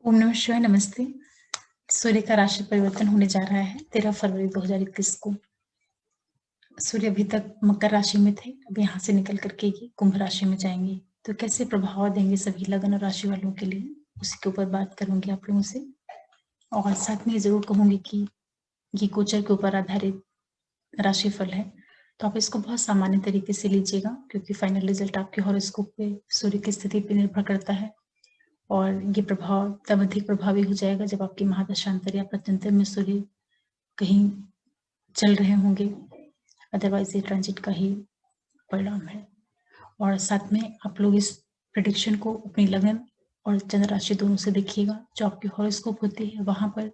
ओम नमः शिवाय। नमस्ते। सूर्य का राशि परिवर्तन होने जा रहा है 13 फरवरी 2021 को। सूर्य अभी तक मकर राशि में थे, अब यहाँ से निकल करके ये कुंभ राशि में जाएंगे। तो कैसे प्रभाव देंगे सभी लगन और राशि वालों के लिए, उसी के ऊपर बात करूंगी आप लोगों से। और साथ में ये जरूर कहूंगी कि ये गोचर के ऊपर आधारित राशिफल है, तो आप इसको बहुत सामान्य तरीके से लीजिएगा, क्योंकि फाइनल रिजल्ट आपके हॉरोस्कोप पे सूर्य की स्थिति पर निर्भर करता है। और ये प्रभाव तब अधिक प्रभावी हो जाएगा जब आपकी महादशांतर या प्रत्यंतर में सूर्य कहीं चल रहे होंगे, अदरवाइज ये ट्रांजिट का ही परिणाम है। और साथ में आप लोग इस प्रेडिक्शन को अपनी लगन और चंद्र राशि दोनों से देखिएगा। जो आपकी हॉरोस्कोप होती है वहां पर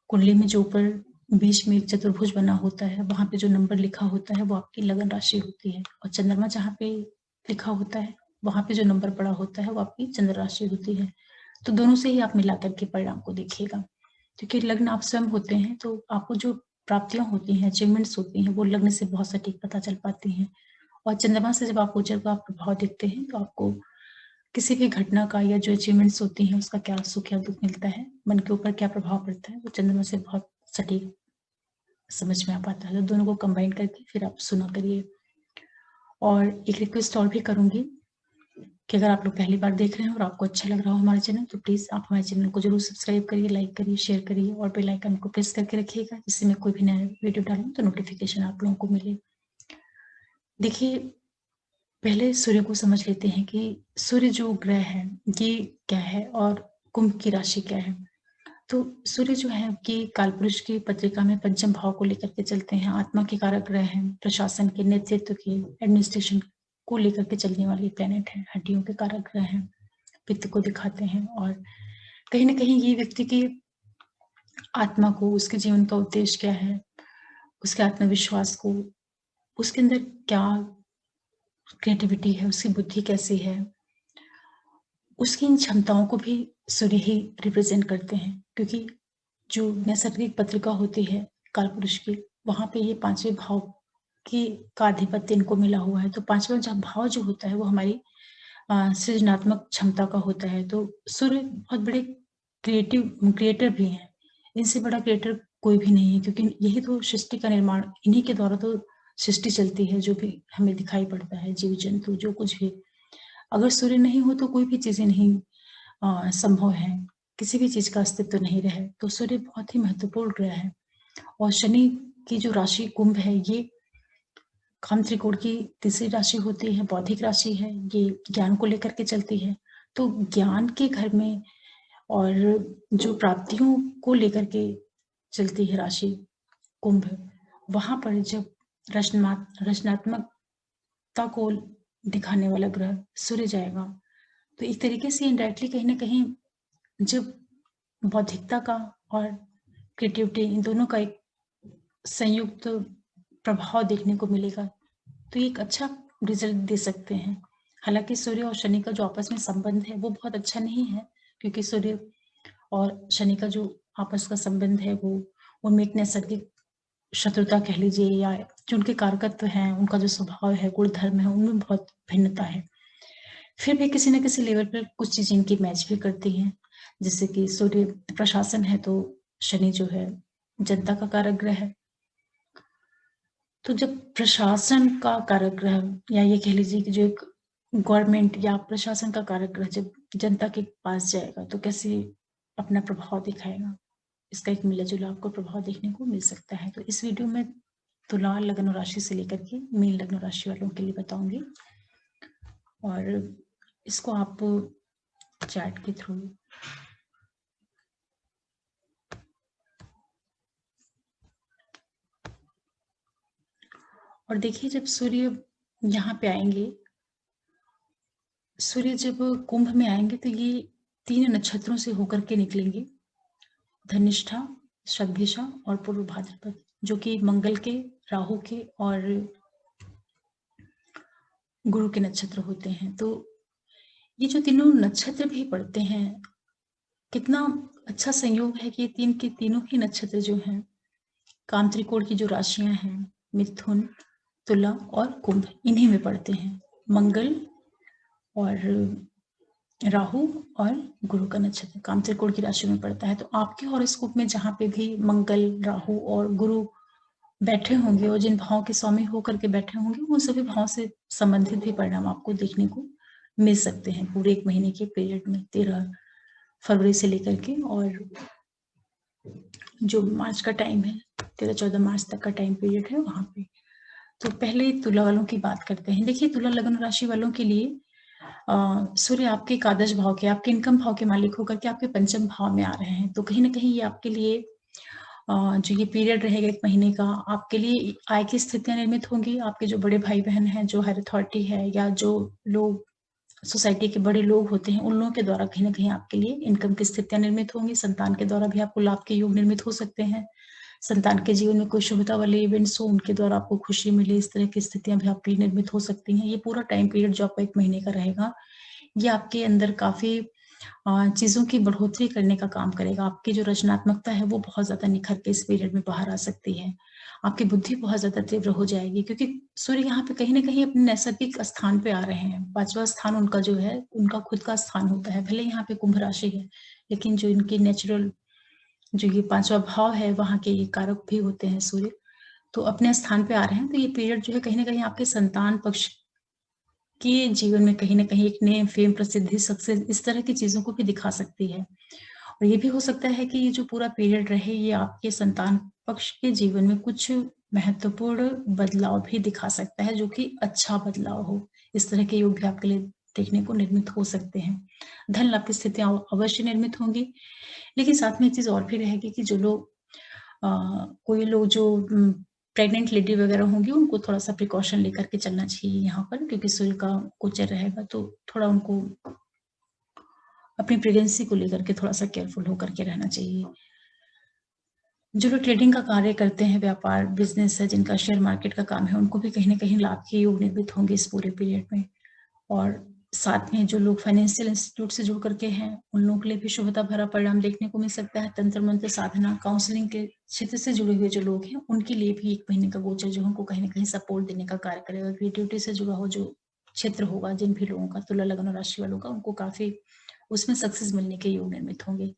कुंडली में जो ऊपर बीच में एक चतुर्भुज बना होता है, वहां पे जो नंबर लिखा होता है वो आपकी लगन राशि होती है, और चंद्रमा जहाँ पे लिखा होता है वहां पे जो नंबर पड़ा होता है वो आपकी चंद्र राशि होती है। तो दोनों से ही आप मिला करके परिणाम को देखिएगा, क्योंकि लग्न आप स्वयं होते हैं, तो आपको जो प्राप्तियां होती हैं, अचीवमेंट्स होती हैं, वो लग्न से बहुत सटीक पता चल पाती हैं। और चंद्रमा से जब आप गोचर का प्रभाव देखते हैं तो आपको किसी भी घटना का या जो अचीवमेंट्स होती हैं उसका क्या सुख या दुख मिलता है, मन के ऊपर क्या प्रभाव पड़ता है, वो चंद्रमा से बहुत सटीक समझ में आ पाता है। तो दोनों को कंबाइन करके फिर आप सुना करिए। और एक रिक्वेस्ट और भी करूंगी कि अगर आप लोग पहली बार देख रहे हैं और आपको अच्छा लग रहा हो हमारे चैनल, तो प्लीज आप हमारे चैनल को जरूर सब्सक्राइब करिए, लाइक करिए, शेयर करिए और बेल आइकन को प्रेस करके रखिएगा, जिससे मैं कोई भी नया वीडियो डालूं तो नोटिफिकेशन आप लोगों को मिले। देखिए, पहले सूर्य को समझ लेते हैं कि सूर्य जो ग्रह है ये क्या है और कुंभ की राशि क्या है। तो सूर्य जो है कि कालपुरुष की पत्रिका में पंचम भाव को लेकर के चलते हैं, आत्मा के कारक ग्रह हैं, प्रशासन के, नेतृत्व के, एडमिनिस्ट्रेशन को लेकर के चलने वाली प्लेनेट है, हड्डियों के कारक ग्रह हैं, पित्त को दिखाते हैं। और कहीं ना कहीं ये व्यक्ति की आत्मा को, उसके जीवन का उद्देश्य क्या है, उसके आत्मविश्वास को, उसके अंदर क्या क्रिएटिविटी है, उसकी बुद्धि कैसी है, उसकी इन क्षमताओं को भी सूर्य ही रिप्रेजेंट करते हैं। क्योंकि जो नैसर्गिक पत्रिका होती है कालपुरुष की, वहां पे ये पांचवें भाव की का आधिपत्य इनको मिला हुआ है। तो पांचवा भाव जो होता है वो हमारी सृजनात्मक क्षमता का होता है। तो सूर्य बहुत बड़े क्रिएटर भी हैं, इनसे बड़ा क्रिएटर कोई भी नहीं है, क्योंकि यही तो सृष्टि का निर्माण, इन्हीं के द्वारा तो सृष्टि चलती है। जो भी हमें दिखाई पड़ता है, जीव जंतु, जो कुछ भी, अगर सूर्य नहीं हो तो कोई भी चीजें नहीं संभव है, किसी भी चीज का अस्तित्व नहीं रहे। तो सूर्य बहुत ही महत्वपूर्ण ग्रह है। और शनि की जो राशि कुंभ है, ये काम त्रिकोण की तीसरी राशि होती है, बौद्धिक राशि है, ये ज्ञान को लेकर के चलती है। तो ज्ञान के घर में और जो प्राप्तियों को लेकर के चलती है राशि कुंभ, वहां पर जब रचनात्मकता को दिखाने वाला ग्रह सूर्य जाएगा, तो एक तरीके से इनडायरेक्टली कहीं ना कहीं जब बौद्धिकता का और क्रिएटिविटी, इन दोनों का एक संयुक्त प्रभाव देखने को मिलेगा, तो एक अच्छा रिजल्ट दे सकते हैं। हालांकि सूर्य और शनि का जो आपस में संबंध है वो बहुत अच्छा नहीं है, क्योंकि सूर्य और शनि का जो आपस का संबंध है वो, उनमें एक नैसर्गिक शत्रुता कह लीजिए, या जो उनके कारकत्व हैं, उनका जो स्वभाव है, गुण धर्म है, उनमें बहुत भिन्नता है। फिर भी किसी न किसी लेवल पर कुछ चीजें इनकी मैच भी करती हैं। जैसे कि सूर्य प्रशासन है, तो शनि जो है जनता का कारक ग्रह है। तो जब प्रशासन का कारक ग्रह, या ये कह लीजिए कि जो एक गवर्नमेंट या प्रशासन का कारक ग्रह जब जनता के पास जाएगा, तो कैसे अपना प्रभाव दिखाएगा, इसका एक मिला जुला आपको प्रभाव देखने को मिल सकता है। तो इस वीडियो में तुला लग्न राशि से लेकर के मीन लग्न राशि वालों के लिए बताऊंगी, और इसको आप चैट के थ्रू और देखिए, जब सूर्य यहाँ पे आएंगे, सूर्य जब कुंभ में आएंगे तो ये 3 नक्षत्रों से होकर के निकलेंगे, धनिष्ठा, शतभिषा और पूर्व भाद्रपद, जो कि मंगल के, राहु के और गुरु के नक्षत्र होते हैं। तो ये जो तीनों नक्षत्र भी पड़ते हैं, कितना अच्छा संयोग है कि ये तीन के तीनों ही नक्षत्र जो हैं, काम त्रिकोण की जो राशियां हैं, मिथुन, तुला और कुंभ, इन्हीं में पड़ते हैं। मंगल और राहु और गुरु का नक्षत्र काम त्रिकोण की राशि में पड़ता है। तो आपके हॉरोस्कोप में जहाँ पे भी मंगल, राहु और गुरु बैठे होंगे और जिन भावों के स्वामी होकर के बैठे होंगे, उन सभी भावों से संबंधित भी परिणाम आपको देखने को मिल सकते हैं पूरे 1 महीने के पीरियड में, 13 फरवरी से लेकर के और जो मार्च का टाइम है, 13-14 मार्च तक का टाइम पीरियड है वहां पे। तो पहले तुला वालों की बात करते हैं। देखिए, तुला लग्न राशि वालों के लिए सूर्य आपके एकादश भाव के, आपके इनकम भाव के मालिक होकर के आपके पंचम भाव में आ रहे हैं। तो कहीं ना कहीं ये आपके लिए जो ये पीरियड रहेगा 1 महीने का, आपके लिए आय की स्थितियां निर्मित होंगी। आपके जो बड़े भाई बहन हैं, जो हायर अथॉरिटी है या जो लोग सोसाइटी के बड़े लोग होते हैं, उन लोगों के द्वारा कहीं ना कहीं आपके लिए इनकम की स्थितियां निर्मित होंगी। संतान के द्वारा भी आपको लाभ के योग निर्मित हो सकते हैं। संतान के जीवन में कोई शुभता वाले इवेंट्स हो, उनके द्वारा आपको खुशी मिले, इस तरह की स्थितियां भी आपके लिए निर्मित हो सकती हैं। ये पूरा टाइम पीरियड जो आपका 1 महीने का रहेगा, ये आपके अंदर काफी चीजों की बढ़ोतरी करने का काम करेगा। आपकी जो रचनात्मकता है वो बहुत ज्यादा निखर के इस पीरियड में बाहर आ सकती है। आपकी बुद्धि बहुत ज्यादा तीव्र हो जाएगी, क्योंकि सूर्य यहाँ पे कहीं ना कहीं अपने नैसर्गिक स्थान पे आ रहे हैं। 5वां स्थान उनका जो है, उनका खुद का स्थान होता है। भले यहाँ पे कुंभ राशि है, लेकिन जो इनकी नेचुरल जो ये 5वां भाव है, वहां के ये कारक भी होते हैं सूर्य, तो अपने स्थान पे आ रहे हैं। तो ये पीरियड जो है कहीं ना कहीं आपके संतान पक्ष के जीवन में कहीं ना कहीं एक नेम, फेम, प्रसिद्धि, सक्सेस, इस तरह की चीजों को भी दिखा सकती है। और ये भी हो सकता है कि ये जो पूरा पीरियड रहे, ये आपके संतान पक्ष के जीवन में कुछ महत्वपूर्ण बदलाव भी दिखा सकता है, जो कि अच्छा बदलाव हो। इस तरह के योग भी आपके लिए देखने को निर्मित हो सकते हैं। धन लाभ की स्थितियां अवश्य निर्मित होंगी, लेकिन साथ में एक चीज और भी रहेगी कि जो लोग कोई लोग जो प्रेग्नेंट लेडी वगैरह होंगी, उनको थोड़ा सा प्रिकॉशन लेकर के चलना चाहिए यहाँ पर, क्योंकि सूर्य का गोचर रहेगा, तो थोड़ा उनको अपनी प्रेगनेंसी को लेकर के थोड़ा सा केयरफुल होकर के रहना चाहिए। जो लोग ट्रेडिंग का कार्य करते हैं, व्यापार बिजनेस है, जिनका शेयर मार्केट का काम है, उनको भी कहीं ना कहीं लाभ के योग निर्मित होंगे इस पूरे पीरियड में। और साथ में जो लोग फाइनेंशियल इंस्टीट्यूट से जुड़ करके हैं, उन लोगों के लिए भी शुभता भरा परिणाम देखने को मिल सकता है। तंत्र मंत्र साधना, काउंसलिंग के क्षेत्र से जुड़े हुए जो लोग हैं, उनके लिए भी 1 महीने का गोचर जो है, उनको कहीं ना कहीं सपोर्ट देने का कार्य करेगा। क्रिएटिविटी से जुड़ा हो जो क्षेत्र होगा, जिन भी लोगों का, तुला लग्न राशि वालों का, उनको काफी उसमें सक्सेस मिलने के योग निर्मित होंगे।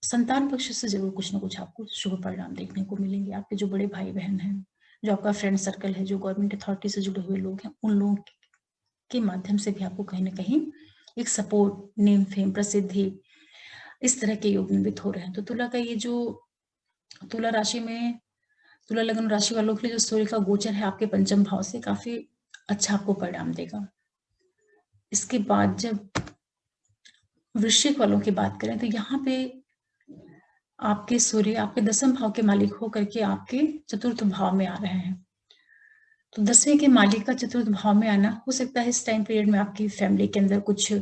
संतान पक्ष से जरूर कुछ ना कुछ आपको शुभ परिणाम देखने को मिलेंगे। आपके जो बड़े भाई बहन हैं, जो आपका फ्रेंड सर्कल है, जो गवर्नमेंट अथॉरिटी से जुड़े हुए लोग हैं, उन लोगों के माध्यम से भी आपको कहीं ना कहीं एक सपोर्ट, नेम, फेम, प्रसिद्धि, इस तरह के योग निर्मित हो रहे हैं। तो तुला का ये जो तुला राशि में, तुला लग्न राशि वालों के लिए जो सूर्य का गोचर है आपके पंचम भाव से, काफी अच्छा आपको परिणाम देगा। इसके बाद जब वृश्चिक वालों की बात करें, तो यहाँ पे आपके सूर्य आपके 10वें भाव के मालिक होकर के आपके चतुर्थ भाव में आ रहे हैं। तो 10वें के मालिक का चतुर्थ भाव में आना, हो सकता है इस टाइम पीरियड में आपकी फैमिली के अंदर कुछ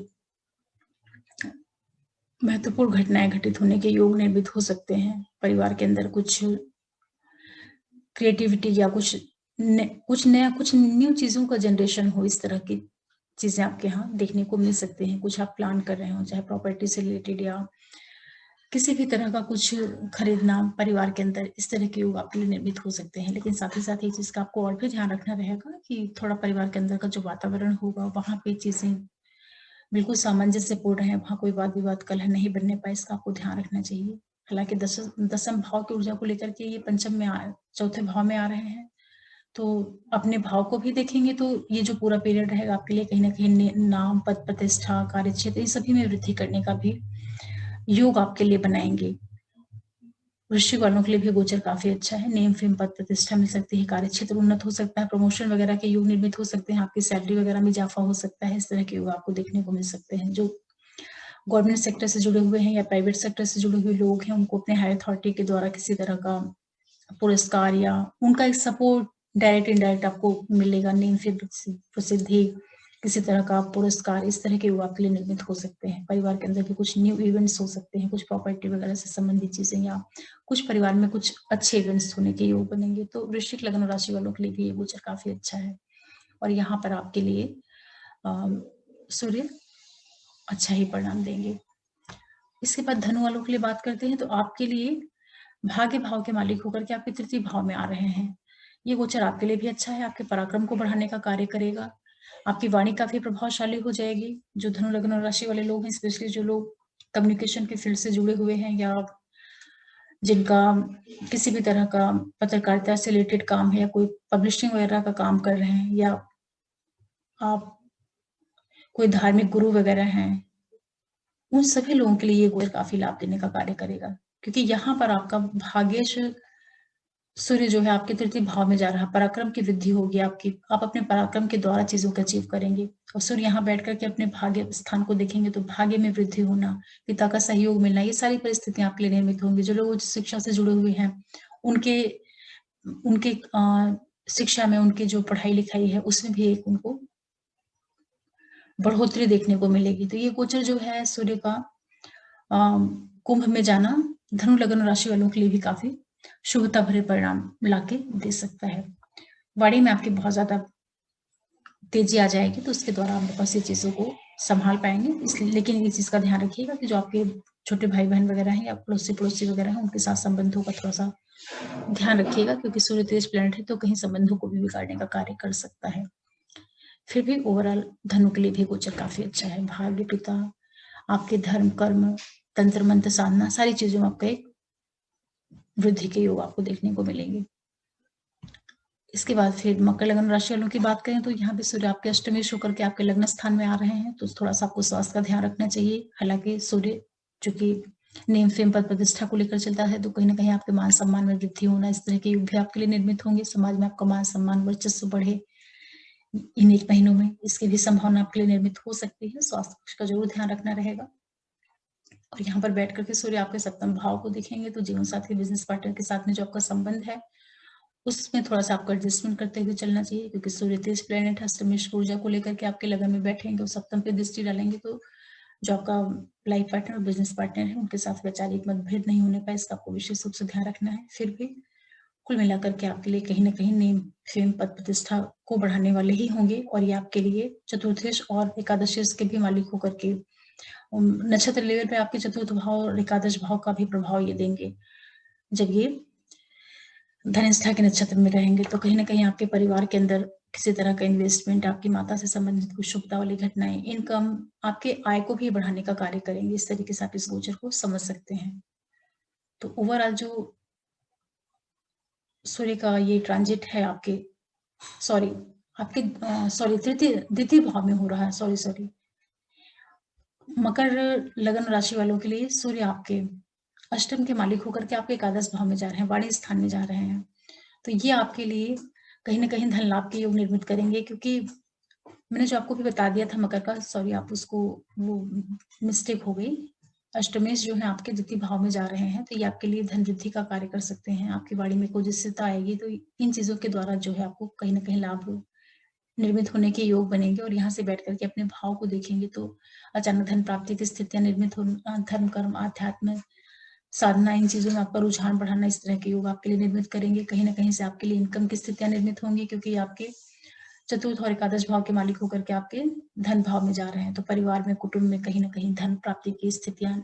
महत्वपूर्ण घटनाएं घटित होने के योग निर्मित हो सकते हैं। परिवार के अंदर कुछ क्रिएटिविटी या कुछ नया, कुछ न्यू चीजों का जनरेशन हो, इस तरह की चीजें आपके यहाँ देखने को मिल सकते हैं। कुछ आप प्लान कर रहे हो, चाहे प्रॉपर्टी से रिलेटेड या किसी भी तरह का कुछ खरीदना परिवार के अंदर, इस तरह के योग आपके लिए निर्मित हो सकते हैं। लेकिन साथ ही साथ एक चीज का आपको और भी ध्यान रखना रहेगा कि थोड़ा परिवार के अंदर का जो वातावरण होगा, वहां पे चीजें बिल्कुल सामंजस्य पूर्ण रहे, वहां कोई वाद विवाद कलह नहीं बनने पाए, इसका आपको ध्यान रखना चाहिए। हालांकि दसम भाव की ऊर्जा को लेकर के ये पंचम में चौथे भाव में आ रहे हैं, तो अपने भाव को भी देखेंगे तो ये जो पूरा पीरियड रहेगा आपके लिए कहीं ना कहीं नाम, पद प्रतिष्ठा, कार्य क्षेत्र, इन सभी में वृद्धि करने का भी योग आपके लिए बनाएंगे। वृश्चिक वालों के लिए भी गोचर काफी अच्छा है। नेम, फेम, पद प्रतिष्ठा मिल सकती है, कार्य क्षेत्र उन्नत हो सकता है, प्रमोशन वगैरह के योग निर्मित हो सकते हैं, आपकी सैलरी वगैरह में इजाफा हो सकता है। इस तरह के योग आपको देखने को मिल सकते हैं। जो गवर्नमेंट सेक्टर से जुड़े हुए हैं या प्राइवेट सेक्टर से जुड़े हुए लोग हैं, उनको अपने हायर अथॉरिटी के द्वारा किसी तरह का पुरस्कार या उनका एक सपोर्ट डायरेक्ट इनडायरेक्ट आपको मिलेगा। नेम, फेम, प्रसिद्धि, किसी तरह का पुरस्कार, इस तरह के योग आपके लिए निर्मित हो सकते हैं। परिवार के अंदर भी कुछ न्यू इवेंट्स हो सकते हैं, कुछ प्रॉपर्टी वगैरह से संबंधित चीजें, या कुछ परिवार में कुछ अच्छे इवेंट्स होने के योग बनेंगे। तो वृश्चिक लग्न राशि वालों के लिए भी ये गोचर काफी अच्छा है, और यहाँ पर आपके लिए सूर्य अच्छा ही परिणाम देंगे। इसके बाद धनु वालों के लिए बात करते हैं, तो आपके लिए भाग्य भाव के मालिक होकर के आपके तृतीय भाव में आ रहे हैं। ये गोचर आपके लिए भी अच्छा है, आपके पराक्रम को बढ़ाने का कार्य करेगा। आपकी वाणी काफी प्रभावशाली हो जाएगी। जो धनु लग्न और राशि वाले लोग हैं, स्पेशली जो लोग कम्युनिकेशन के फील्ड से जुड़े हुए हैं या जिनका किसी भी तरह का पत्रकारिता से रिलेटेड काम है या कोई पब्लिशिंग वगैरह का काम कर रहे हैं, या आप कोई धार्मिक गुरु वगैरह हैं, उन सभी लोगों के लिए ये गोचर काफी लाभ देने का कार्य करेगा, क्योंकि यहाँ पर आपका भाग्येश सूर्य जो है आपके तृतीय भाव में जा रहा है। पराक्रम की वृद्धि होगी आपकी, आप अपने पराक्रम के द्वारा चीजों को अचीव करेंगे। और सूर्य यहाँ बैठ करके अपने भाग्य स्थान को देखेंगे तो भाग्य में वृद्धि होना, पिता का सहयोग मिलना, ये सारी परिस्थितियां आपके लिए निर्मित होंगी। जो लोग उच्च शिक्षा से जुड़े हुए हैं, उनके उनके शिक्षा में, उनकी जो पढ़ाई लिखाई है उसमें भी एक उनको बढ़ोतरी देखने को मिलेगी। तो ये गोचर जो है सूर्य का कुंभ में जाना धनु लग्न राशि वालों के लिए भी काफी शुभता भरे परिणाम लाके दे सकता है। वाणी में आपकी बहुत ज्यादा तेजी आ जाएगी, तो उसके द्वारा आप बहुत सी चीजों को संभाल पाएंगे। इसलिए लेकिन ये चीज का ध्यान रखिएगा कि जो आपके छोटे भाई बहन वगैरह हैं या पड़ोसी वगैरह हैं, उनके साथ संबंधों का थोड़ा सा ध्यान रखिएगा, क्योंकि सूर्य तेज प्लैनेट है तो कहीं संबंधों को भी बिगाड़ने का कार्य कर सकता है। फिर भी ओवरऑल धनु के लिए भी गोचर काफी अच्छा है। भाग्य, पिता, आपके धर्म, कर्म, तंत्र मंत्र साधना, सारी चीजों में आपका एक वृद्धि के योग आपको देखने को मिलेंगे। इसके बाद फिर मकर लग्न राशि वालों की बात करें तो यहाँ पे सूर्य आपके अष्टमेश होकर के आपके लग्न स्थान में आ रहे हैं, तो थोड़ा सा आपको स्वास्थ्य का ध्यान रखना चाहिए। हालांकि सूर्य चूंकि नेम फेम पद प्रतिष्ठा को लेकर चलता है, तो कहीं ना कहीं आपके मान सम्मान में वृद्धि होना, इस तरह के युग भी आपके लिए निर्मित होंगे। समाज में आपका मान सम्मान, वर्चस्व बढ़े इन एक महीनों में, इसकी भी संभावना आपके लिए निर्मित हो सकती है। स्वास्थ्य पक्ष का जरूर ध्यान रखना रहेगा। और यहाँ पर बैठ करके सूर्य आपके सप्तम भाव को देखेंगे, तो जीवन साथी, बिजनेस पार्टनर के साथ में जो आपका संबंध है उसमें थोड़ा सा आपको एडजस्टमेंट करते हुए चलना चाहिए, क्योंकि सूर्य तेज प्लैनेट अष्टमेश ऊर्जा को लेकर के आपके लगन में बैठेंगे और सप्तम पे दृष्टि डालेंगे, तो जो आपका लाइफ पार्टनर और बिजनेस पार्टनर है उनके साथ वैचारिक मतभेद नहीं होने पाए, इसका आपको विशेष रूप से ध्यान रखना है। फिर भी कुल मिलाकर के आपके लिए कहीं ना कहीं नेम फेम पद प्रतिष्ठा को बढ़ाने वाले ही होंगे, और ये आपके लिए चतुर्थेश और एकादशेश के भी मालिक होकर के नक्षत्र लेवल पे आपके चतुर्थ भाव और एकादश भाव का भी प्रभाव ये देंगे। जब ये धनिष्ठा के नक्षत्र में रहेंगे, तो कहीं ना कहीं आपके परिवार के अंदर किसी तरह का इन्वेस्टमेंट, आपकी माता से संबंधित कुछ शुभता वाली घटनाएं, इनकम आपके आय को भी बढ़ाने का कार्य करेंगे। इस तरीके से आप इस गोचर को समझ सकते हैं। तो ओवरऑल जो सूर्य का ये ट्रांजिट है आपके द्वितीय भाव में हो रहा है। सॉरी मकर लग्न राशि वालों के लिए सूर्य आपके अष्टम के मालिक होकर के आपके एकादश भाव में जा रहे हैं, वाणी स्थान में जा रहे हैं। तो ये आपके लिए कहीं ना कहीं धन लाभ के योग निर्मित करेंगे, क्योंकि मैंने जो आपको भी बता दिया था मकर का, आप उसको वो मिस्टेक हो गई। अष्टमेश जो है आपके द्वितीय भाव में जा रहे हैं, तो ये आपके लिए धन वृद्धि का कार्य कर सकते हैं। आपकी वाणी में कोई जिसता आएगी, तो इन चीजों के द्वारा जो है आपको कहीं ना कहीं लाभ निर्मित होने के योग बनेंगे। और यहाँ से बैठ करके अपने भाव को देखेंगे तो अचानक धन प्राप्ति की स्थितियां निर्मित हो, धर्म, कर्म, आध्यात्म, साधना, इन चीजों में आपका रुझान बढ़ाना, इस तरह के योग आपके लिए निर्मित करेंगे। कहीं ना कहीं से आपके लिए इनकम की स्थितियां निर्मित होंगी, क्योंकि आपके चतुर्थ और एकादश भाव के मालिक होकर के आपके धन भाव में जा रहे हैं। तो परिवार में, कुटुंब में कहीं ना कहीं धन प्राप्ति की स्थितियां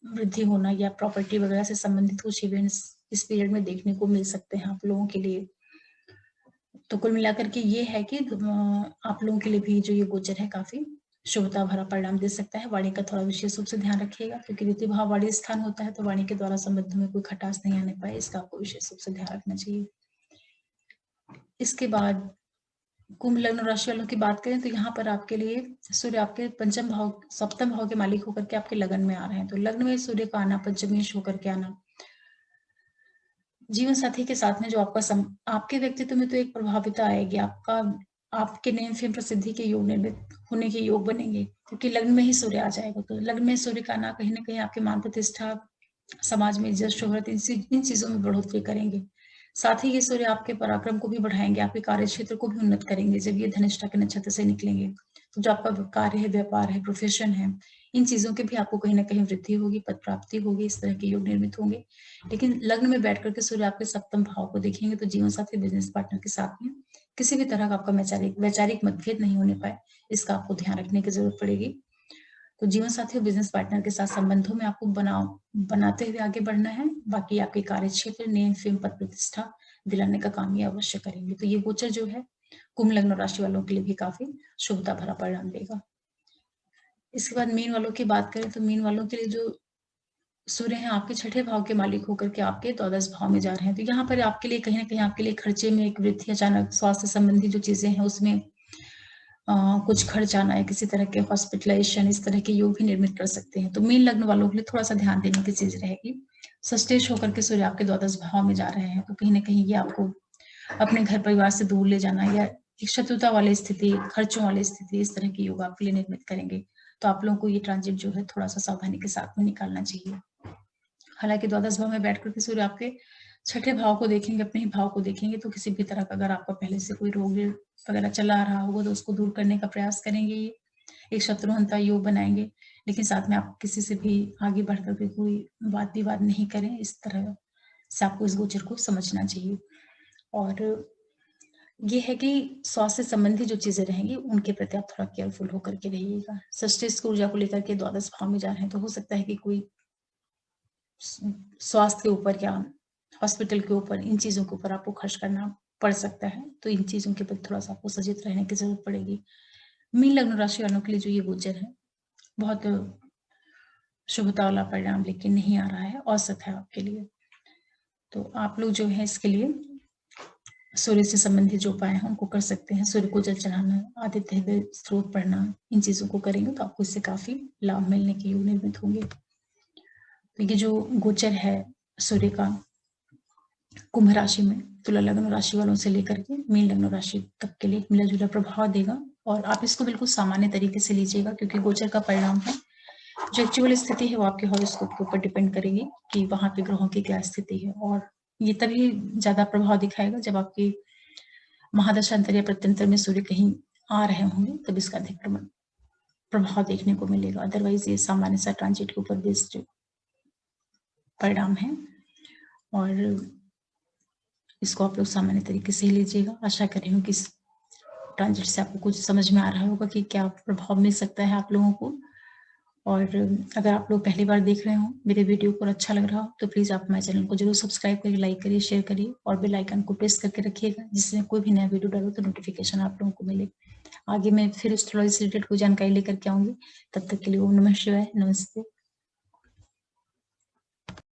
वृद्धि होना या प्रॉपर्टी वगैरह से संबंधित कुछ इवेंट्स इस पीरियड में देखने को मिल सकते हैं आप लोगों के लिए। तो कुल मिलाकर के ये है कि आप लोगों के लिए भी जो ये गोचर है काफी शुभता भरा परिणाम दे सकता है। वाणी का थोड़ा विशेष रूप से ध्यान रखिएगा, क्योंकि द्वितीय भाव वाणी स्थान होता है, तो वाणी के द्वारा संबंध में कोई खटास नहीं आने पाए, इसका आपको विशेष रूप से ध्यान रखना चाहिए। इसके बाद कुंभ लग्न राशि वालों की बात करें तो यहाँ पर आपके लिए सूर्य आपके सप्तम भाव के मालिक होकर के आपके लगन में आ रहे हैं। तो लग्न में सूर्य का आना, पंचमेश होकर के आना, जीवन साथी के साथ में जो आपका आपके व्यक्तित्व में तो एक प्रभाविता आएगी, आपके नेम फेम प्रसिद्धि के योग निर्मित होने के योग बनेंगे, क्योंकि लग्न में ही सूर्य आ जाएगा। तो लग्न में सूर्य का आना कहीं ना कहीं आपके मान प्रतिष्ठा, समाज में इज्जत, शोहरत, इन चीजों में बढ़ोतरी करेंगे। साथ ही ये सूर्य आपके पराक्रम को भी बढ़ाएंगे, आपके कार्य क्षेत्र को भी उन्नत करेंगे। जब ये धनिष्ठा के नक्षत्र से निकलेंगे, तो जो आपका कार्य है, व्यापार है, प्रोफेशन है, इन चीजों के भी आपको कहीं ना कहीं वृद्धि होगी, पद प्राप्ति होगी, इस तरह के योग निर्मित होंगे। लेकिन लग्न में बैठ करके सूर्य आपके सप्तम भाव को देखेंगे, तो जीवन साथी, बिजनेस पार्टनर के साथ में किसी भी तरह का आपका वैचारिक मतभेद नहीं होने पाए, इसका आपको ध्यान रखने की जरूरत पड़ेगी। तो जीवन साथी और बिजनेस पार्टनर के साथ संबंधों में आपको बनाते हुए आगे बढ़ना है। बाकी आपके कार्य क्षेत्र, नेम फेम, पद प्रतिष्ठा दिलाने का काम ये अवश्य करेंगे। तो ये गोचर जो है कुंभ लग्न राशि वालों के लिए भी काफी शुभता भरा परिणाम देगा। इसके बाद मीन वालों की बात करें तो मीन वालों के लिए जो सूर्य है आपके छठे भाव के मालिक होकर के आपके द्वादश भाव में जा रहे हैं, तो यहाँ पर आपके लिए कहीं ना कहीं आपके लिए खर्चे में एक वृद्धि, अचानक स्वास्थ्य संबंधी जो चीजें हैं उसमें कुछ खर्च आना है, किसी तरह के हॉस्पिटलाइजेशन, इस तरह के योग भी निर्मित कर सकते हैं। तो मीन लग्न वालों के लिए थोड़ा सा ध्यान देने की चीज रहेगी। सचेत होकर के सूर्य आपके द्वादश भाव में जा रहे हैं, तो कहीं ना कहीं ये आपको अपने घर परिवार से दूर ले जाना या एक शत्रुता वाली स्थिति, खर्चों वाली स्थिति, इस तरह की योग आपके लिए निर्मित करेंगे। तो आप लोगों को ये ट्रांजिट जो है थोड़ा सा सावधानी के साथ में निकालना चाहिए। हालांकि द्वादश भाव में बैठ करके सूर्य आपके छठे भाव को देखेंगे, अपने ही भाव को देखेंगे, तो किसी भी तरह का अगर आपका पहले से कोई रोग वगैरह चला आ रहा होगा तो उसको दूर करने का प्रयास करेंगे। ये एक शत्रुहंता योग बनाएंगे, लेकिन साथ में आप किसी से भी आगे बढ़ करके कोई वाद विवाद नहीं करें। इस तरह से आपको इस गोचर को समझना चाहिए। और ये है कि स्वास्थ्य संबंधी जो चीजें रहेंगी उनके प्रति आप थोड़ा केयरफुल होकर के रहिएगा। षष्ठी ऊर्जा को लेकर के द्वादश भाव में जा रहे हैं, तो हो सकता है कि कोई स्वास्थ्य के ऊपर या हॉस्पिटल के ऊपर, इन चीजों के ऊपर आपको खर्च करना पड़ सकता है। तो इन चीजों के प्रति थोड़ा सा आपको सचेत रहने की जरूरत पड़ेगी। मीन लग्न राशि वालों के लिए जो ये गोचर है बहुत शुभता वाला परिणाम लेकिन नहीं आ रहा है, औसत है आपके लिए। तो आप लोग जो है इसके लिए सूर्य से संबंधित जो उपाय हैं उनको कर सकते हैं। सूर्य को जल चढ़ाना, आदित्य हृदय स्त्रोत पढ़ना, इन चीजों को करेंगे तो आपको इससे काफी लाभ मिलने के योग निर्मित होंगे। तो ये जो गोचर है सूर्य का कुंभ राशि में तुला लग्न राशि वालों से लेकर के मीन लग्न राशि तक के लिए मिला जुला प्रभाव देगा। और आप इसको बिल्कुल सामान्य तरीके से लीजिएगा, क्योंकि गोचर का परिणाम है, जो एक्चुअल स्थिति है वो आपके हॉरोस्कोप के ऊपर डिपेंड करेगी कि वहां पे ग्रहों की क्या स्थिति है। और ये तभी ज्यादा प्रभाव दिखाएगा जब आपकी महादशांतर या प्रत्यंतर में सूर्य कहीं आ रहे होंगे, तब इसका अधिक प्रभाव देखने को मिलेगा। अदरवाइज ये सामान्य सा ट्रांजिट के ऊपर बेस्ड परिणाम है और इसको आप लोग सामान्य तरीके से ही लीजिएगा। आशा कर रही हूँ कि इस ट्रांजिट से आपको कुछ समझ में आ रहा होगा कि क्या प्रभाव मिल सकता है आप लोगों को। और अगर आप लोग पहली बार देख रहे हो मेरे वीडियो को अच्छा लग रहा हो तो प्लीज आप हमारे चैनल को जरूर सब्सक्राइब करिए, लाइक करिए, शेयर करिए और बेल आइकन को प्रेस करके रखिएगा, जिससे कोई भी नया वीडियो डालो तो नोटिफिकेशन आप लोगों को मिले। आगे मैं फिर एस्ट्रोलॉजी से रिलेटेड कोई जानकारी लेकर के आऊंगी। तब तक के लिए ओम नमः शिवाय, नमस्ते।